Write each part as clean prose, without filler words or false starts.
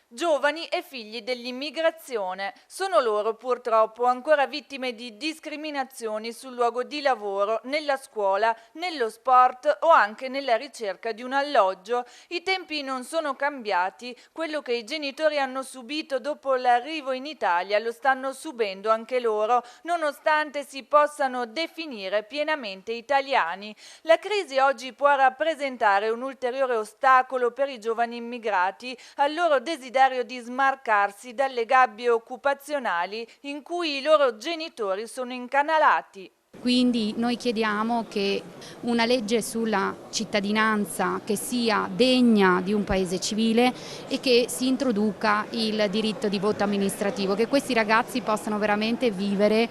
Giovani e figli dell'immigrazione. Sono loro purtroppo ancora vittime di discriminazioni sul luogo di lavoro, nella scuola, nello sport o anche nella ricerca di un alloggio. I tempi non sono cambiati, quello che i genitori hanno subito dopo l'arrivo in Italia lo stanno subendo anche loro, nonostante si possano definire pienamente italiani. La crisi oggi può rappresentare un ulteriore ostacolo per i giovani immigrati al loro desiderio di smarcarsi dalle gabbie occupazionali in cui i loro genitori sono incanalati. Quindi noi chiediamo che una legge sulla cittadinanza che sia degna di un paese civile e che si introduca il diritto di voto amministrativo, che questi ragazzi possano veramente vivere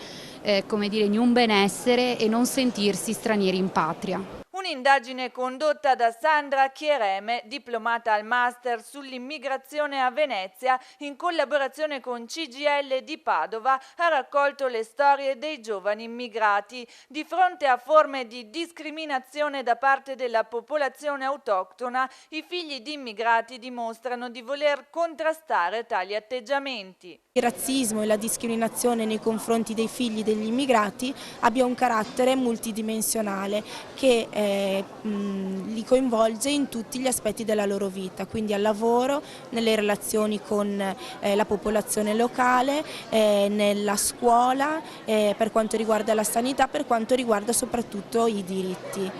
come dire, in un benessere e non sentirsi stranieri in patria. Un'indagine condotta da Sandra Chiereme, diplomata al master sull'immigrazione a Venezia, in collaborazione con CGIL di Padova, ha raccolto le storie dei giovani immigrati. Di fronte a forme di discriminazione da parte della popolazione autoctona, i figli di immigrati dimostrano di voler contrastare tali atteggiamenti. Il razzismo e la discriminazione nei confronti dei figli degli immigrati abbia un carattere multidimensionale che li coinvolge in tutti gli aspetti della loro vita, quindi al lavoro, nelle relazioni con la popolazione locale, nella scuola, per quanto riguarda la sanità, per quanto riguarda soprattutto i diritti.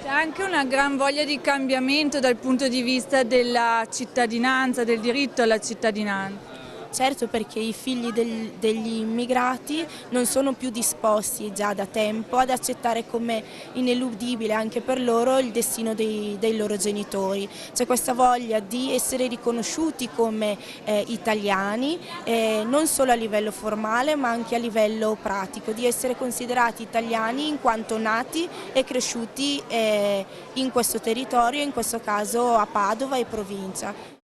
C'è anche una gran voglia di cambiamento dal punto di vista della cittadinanza, del diritto alla cittadinanza. Certo, perché i figli degli immigrati non sono più disposti già da tempo ad accettare come ineludibile anche per loro il destino dei loro genitori. C'è questa voglia di essere riconosciuti come italiani, non solo a livello formale ma anche a livello pratico, di essere considerati italiani in quanto nati e cresciuti in questo territorio, in questo caso a Padova e provincia.